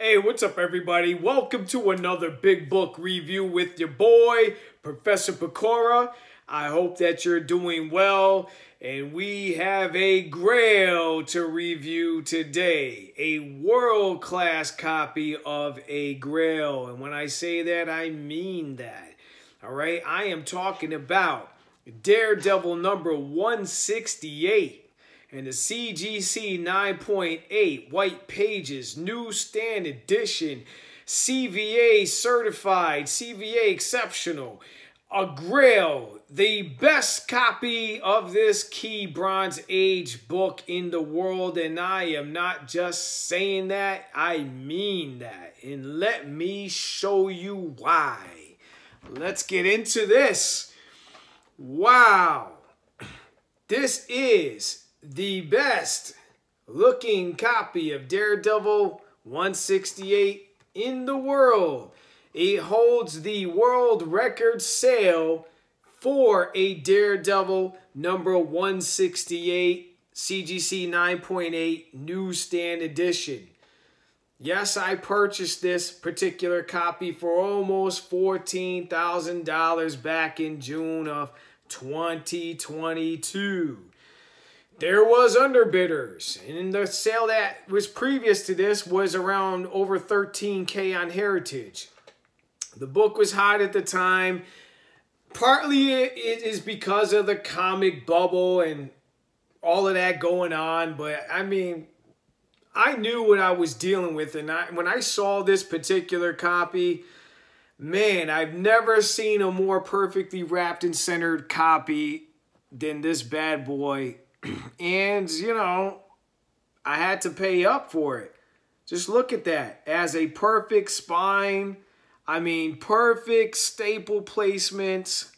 Hey, what's up everybody? Welcome to another big book review with your boy, Professor Pecora. I hope that you're doing well, and we have a grail to review today. A world-class copy of a grail, and when I say that, I mean that. All right, I am talking about Daredevil number 168. And the CGC 9.8 White Pages Newsstand Edition, CVA Certified, CVA Exceptional, a grail, the best copy of this key Bronze Age book in the world. And I am not just saying that, I mean that. And let me show you why. Let's get into this. Wow. This is the best looking copy of Daredevil 168 in the world. It holds the world record sale for a Daredevil number 168 CGC 9.8 Newsstand Edition. Yes, I purchased this particular copy for almost $14,000 back in June of 2022. There was underbidders, and the sale that was previous to this was around over $13K on Heritage. The book was hot at the time. Partly it is because of the comic bubble and all of that going on, but I mean, I knew what I was dealing with, and when I saw this particular copy, man, I've never seen a more perfectly wrapped and centered copy than this bad boy. And, you know, I had to pay up for it. Just look at that. As a perfect spine. I mean, perfect staple placements.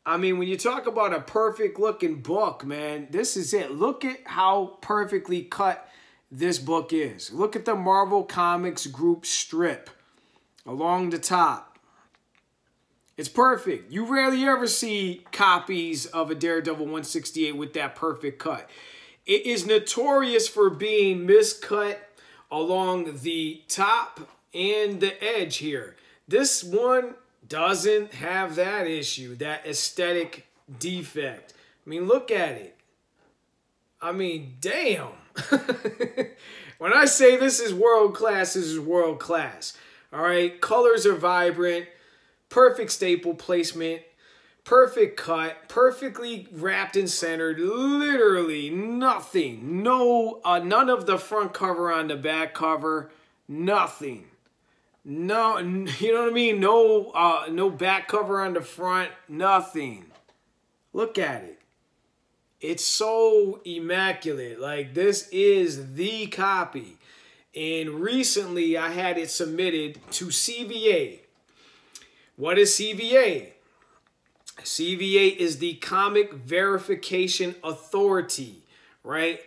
I mean, when you talk about a perfect looking book, man, this is it. Look at how perfectly cut this book is. Look at the Marvel Comics group strip along the top. It's perfect. You rarely ever see copies of a Daredevil 168 with that perfect cut. It is notorious for being miscut along the top and the edge here. This one doesn't have that issue, that aesthetic defect. I mean, look at it. I mean, damn. When I say this is world class, this is world class. All right, colors are vibrant. Perfect staple placement, perfect cut, perfectly wrapped and centered, literally nothing. No, none of the front cover on the back cover, nothing. No, you know what I mean? No, no back cover on the front, nothing. Look at it. It's so immaculate. Like, this is the copy. And recently I had it submitted to CVA. What is CVA? CVA is the Comic Verification Authority, right?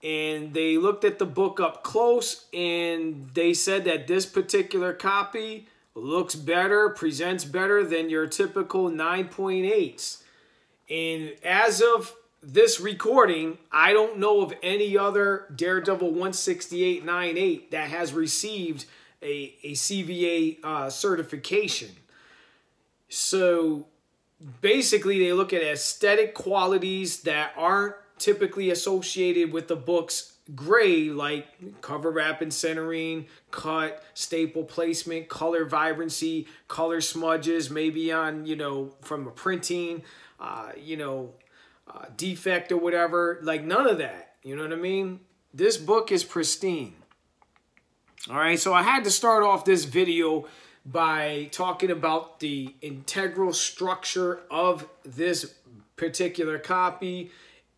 And they looked at the book up close, and they said that this particular copy looks better, presents better than your typical 9.8s. And as of this recording, I don't know of any other Daredevil 168 9.8 that has received a CVA certification. So basically, they look at aesthetic qualities that aren't typically associated with the book's gray, like cover wrap and centering, cut, staple placement, color vibrancy, color smudges, maybe on, you know, from a printing, defect or whatever. Like, none of that. You know what I mean? This book is pristine. All right, so I had to start off this video by talking about the integral structure of this particular copy,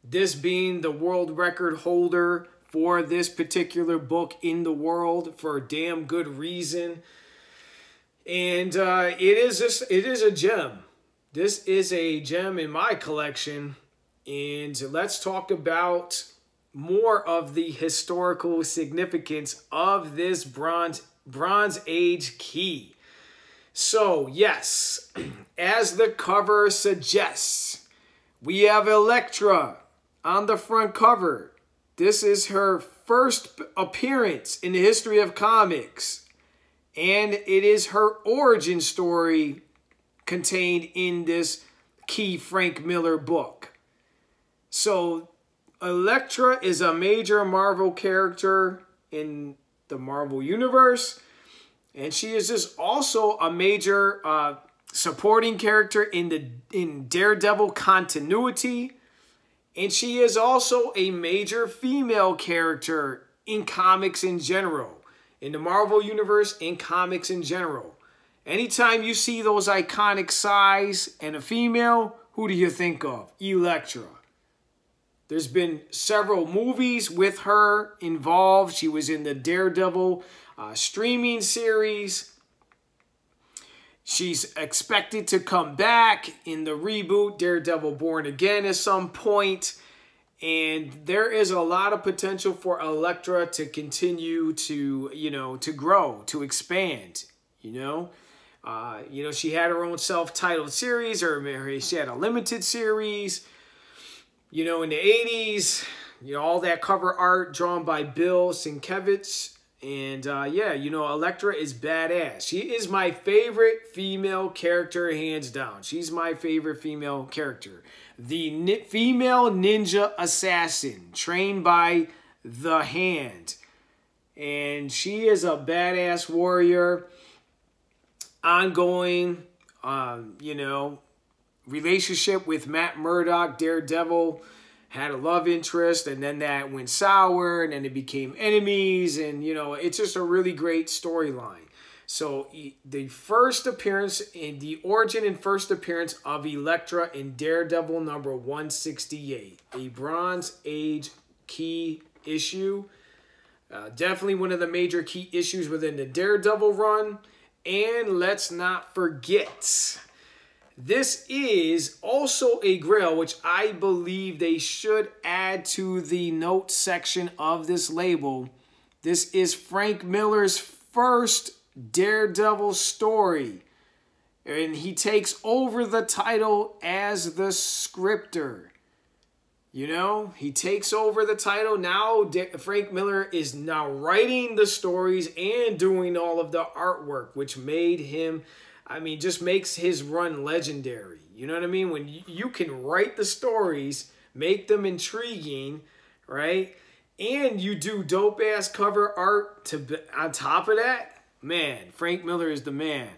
this being the world record holder for this particular book in the world for a damn good reason. And it is a gem. This is a gem in my collection. And let's talk about more of the historical significance of this Bronze Age key. So, yes, as the cover suggests, we have Elektra on the front cover. This is her first appearance in the history of comics. And it is her origin story contained in this key Frank Miller book. So Elektra is a major Marvel character in the Marvel Universe. And she is just also a major supporting character in Daredevil continuity. And she is also a major female character in comics in general. In the Marvel Universe, in comics in general. Anytime you see those iconic size and a female, who do you think of? Elektra. There's been several movies with her involved. She was in the Daredevil streaming series. She's expected to come back in the reboot Daredevil Born Again at some point. And there is a lot of potential for Elektra to continue to, to grow, to expand, she had her own self-titled series, or she had a limited series, in the 80s, all that cover art drawn by Bill Sienkiewicz. And Elektra is badass. She is my favorite female character, hands down. She's my favorite female character. The female ninja assassin trained by the Hand. And she is a badass warrior. Ongoing, relationship with Matt Murdock, Daredevil. Had a love interest, and then that went sour, and then they became enemies, and, it's just a really great storyline. So the first appearance, in the origin and first appearance of Elektra in Daredevil number 168, a Bronze Age key issue. Definitely one of the major key issues within the Daredevil run. And let's not forget, this is also a grail, which I believe they should add to the notes section of this label. This is Frank Miller's first Daredevil story. And he takes over the title as the scripter. He takes over the title. Now Frank Miller is now writing the stories and doing all of the artwork, which made him... just makes his run legendary. You know what I mean? When you can write the stories, make them intriguing, right? And you do dope-ass cover art on top of that, man, Frank Miller is the man.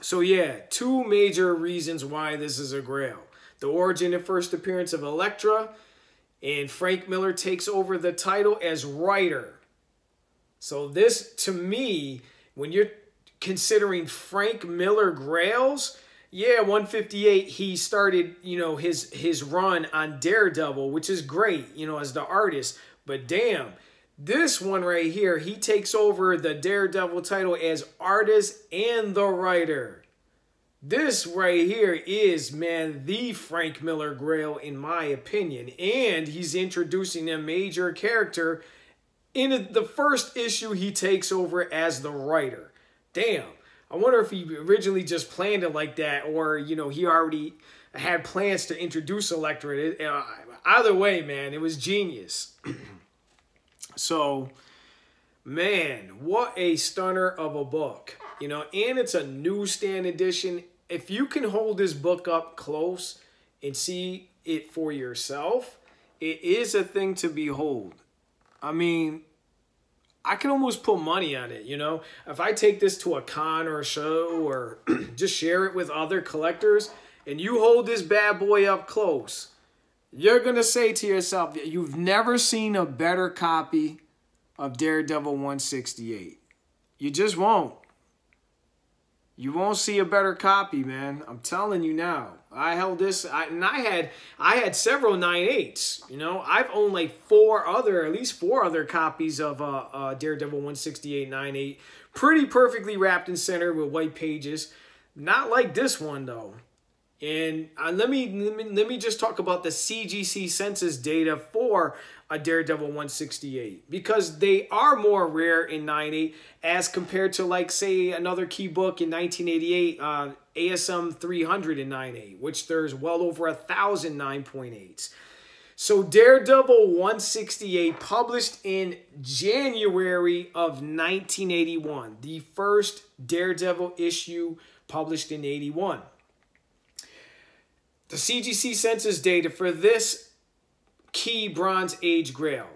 So yeah, two major reasons why this is a grail. The origin and first appearance of Elektra, and Frank Miller takes over the title as writer. So this, to me, when you're considering Frank Miller grails, yeah, 158, he started, his run on Daredevil, which is great, as the artist. But damn, this one right here, he takes over the Daredevil title as artist and the writer. This right here is, man, the Frank Miller grail, in my opinion. And he's introducing a major character. In the first issue, he takes over as the writer. Damn, I wonder if he originally just planned it like that, or, he already had plans to introduce Elektra. Either way, man, it was genius. So, man, what a stunner of a book. And it's a newsstand edition. If you can hold this book up close and see it for yourself, it is a thing to behold. I can almost put money on it, If I take this to a con or a show, or just share it with other collectors, and you hold this bad boy up close, you're going to say to yourself, you've never seen a better copy of Daredevil 168. You just won't. You won't see a better copy, man. I'm telling you now. I held this, and I had several 9.8s. I've owned like at least four other copies of Daredevil 168 9.8. Pretty perfectly wrapped in center with white pages. Not like this one though. And let me just talk about the CGC Census data for a Daredevil 168, because they are more rare in 9.8 as compared to, like, say, another key book in 1988, ASM 300 in 9.8, which there's well over 1,000 9.8s. So Daredevil 168, published in January of 1981. The first Daredevil issue published in 81. The CGC Census data for this key Bronze Age Grail.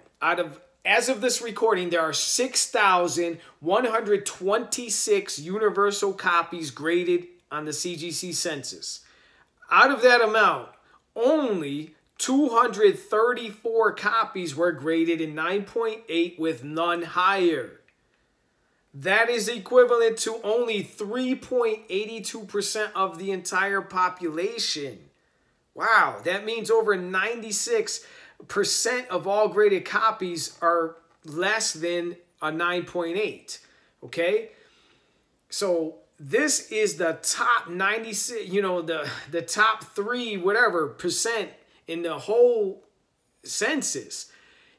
As of this recording, there are 6,126 universal copies graded on the CGC Census. Out of that amount, only 234 copies were graded in 9.8 with none higher. That is equivalent to only 3.82% of the entire population. Wow, that means over 96% of all graded copies are less than a 9.8. Okay? So this is the top 96, the top 3, whatever, percent in the whole census.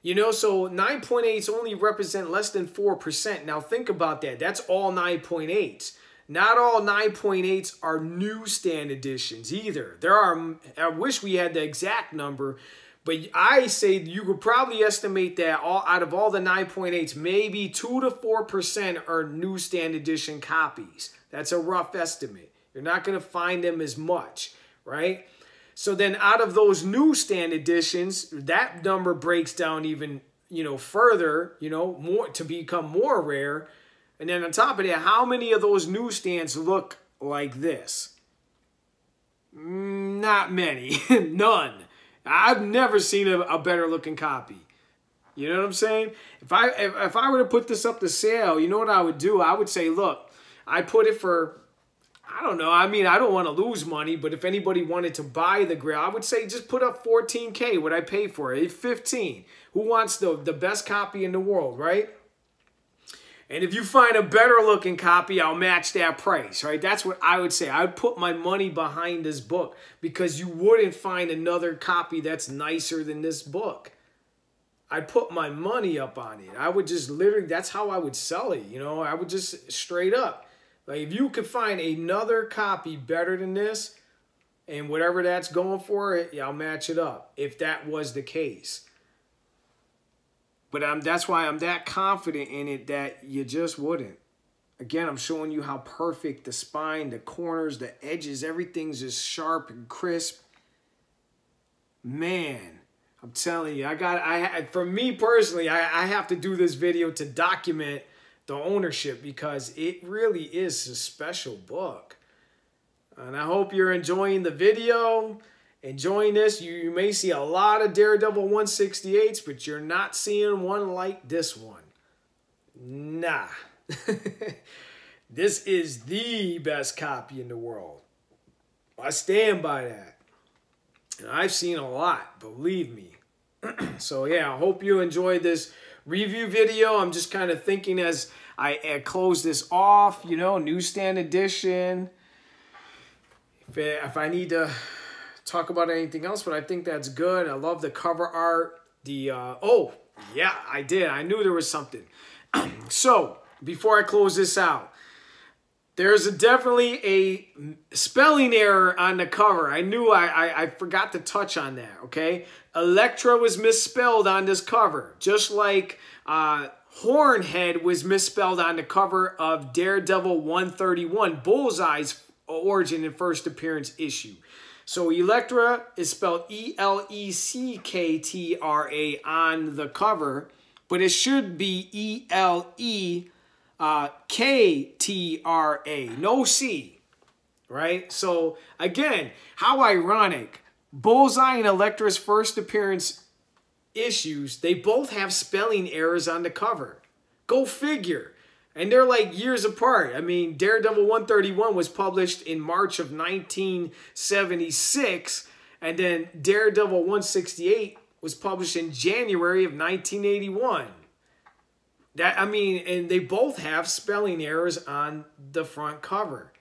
So 9.8s only represent less than 4%. Now think about that. That's all 9.8s. Not all 9.8s are newsstand editions either. There are, I wish we had the exact number, but I say you could probably estimate that out of all the 9.8s, maybe 2 to 4% are newsstand edition copies. That's a rough estimate. You're not going to find them as much, right? So then out of those newsstand editions, that number breaks down even, further, more to become more rare. And then on top of that, how many of those newsstands look like this? Not many. None. I've never seen a better looking copy. You know what I'm saying? If I were to put this up to sale, you know what I would do? I would say, look, I put it for, I don't know. I mean, I don't want to lose money, but if anybody wanted to buy the Grail, I would say just put up 14K, what I paid for it. 15. Who wants the best copy in the world, right? And if you find a better looking copy, I'll match that price, right? That's what I would say. I would put my money behind this book because you wouldn't find another copy that's nicer than this book. I'd put my money up on it. I would just literally, that's how I would sell it, I would just straight up. Like if you could find another copy better than this and whatever that's going for, I'll match it up if that was the case. But that's why I'm that confident in it that you just wouldn't. Again, I'm showing you how perfect the spine, the corners, the edges, everything's just sharp and crisp. Man, I'm telling you, for me personally, I have to do this video to document the ownership because it really is a special book. And I hope you're enjoying the video. Enjoying this, you may see a lot of Daredevil 168s, but you're not seeing one like this one. Nah. This is the best copy in the world. I stand by that. And I've seen a lot, believe me. So yeah, I hope you enjoyed this review video. I'm just kind of thinking as I close this off, newsstand edition. If I need to talk about anything else, but I think that's good. I love the cover art. Oh, yeah, I did. I knew there was something. So, before I close this out, there's definitely a spelling error on the cover. I knew I forgot to touch on that, okay? Elektra was misspelled on this cover, just like Hornhead was misspelled on the cover of Daredevil 131, Bullseye's origin and first appearance issue. So Elektra is spelled E-L-E-C-K-T-R-A on the cover, but it should be E-L-E-K-T-R-A, no C, right? So again, how ironic. Bullseye and Elektra's first appearance issues, they both have spelling errors on the cover. Go figure. And they're like years apart. I mean, Daredevil 131 was published in March of 1976. And then Daredevil 168 was published in January of 1981. And they both have spelling errors on the front cover.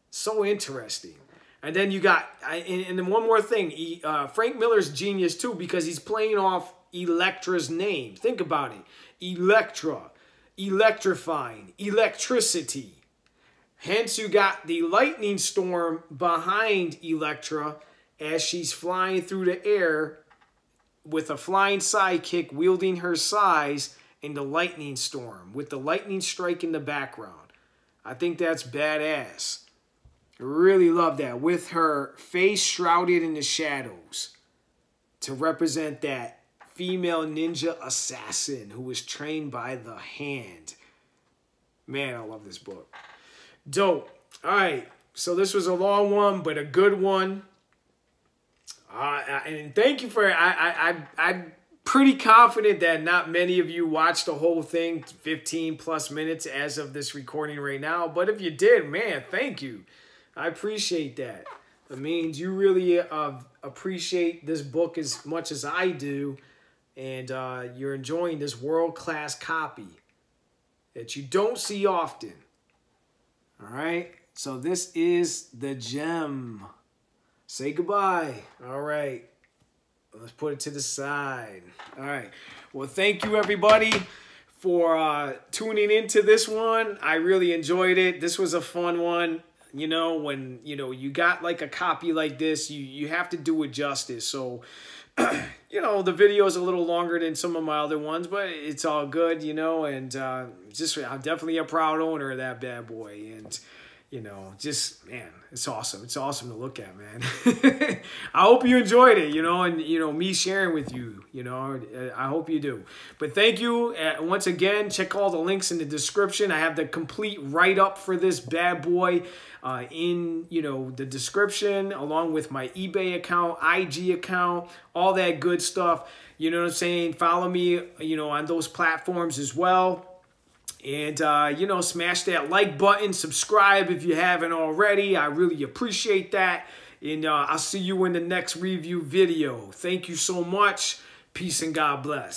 So interesting. And then you got, and then one more thing. Frank Miller's genius too because he's playing off Elektra's name. Think about it. Elektra. Electrifying, electricity. Hence, you got the lightning storm behind Elektra as she's flying through the air with a flying sidekick wielding her size in the lightning storm with the lightning strike in the background. I think that's badass. I really love that, with her face shrouded in the shadows to represent that female ninja assassin who was trained by the Hand. Man, I love this book. Dope. All right, so this was a long one, but a good one. And thank you for, I'm pretty confident that not many of you watched the whole thing, 15 plus minutes as of this recording right now. But if you did, man, thank you. I appreciate that. It means you really appreciate this book as much as I do. And you're enjoying this world-class copy that you don't see often. All right? So this is the gem. Say goodbye. All right. Let's put it to the side. All right. Well, thank you, everybody, for tuning into this one. I really enjoyed it. This was a fun one. You know, when, you know, you got like a copy like this, you have to do it justice. So, you know, the video is a little longer than some of my other ones, but it's all good, you know, and I'm definitely a proud owner of that bad boy. And, you know, just, man, it's awesome. It's awesome to look at, man. I hope you enjoyed it, you know, and, you know, me sharing with you, you know, I hope you do. But thank you. Once again, check all the links in the description. I have the complete write-up for this bad boy in, you know, the description, along with my eBay account, IG account, all that good stuff. You know what I'm saying? Follow me, you know, on those platforms as well. And, you know, smash that like button, subscribe if you haven't already. I really appreciate that. And I'll see you in the next review video. Thank you so much. Peace and God bless.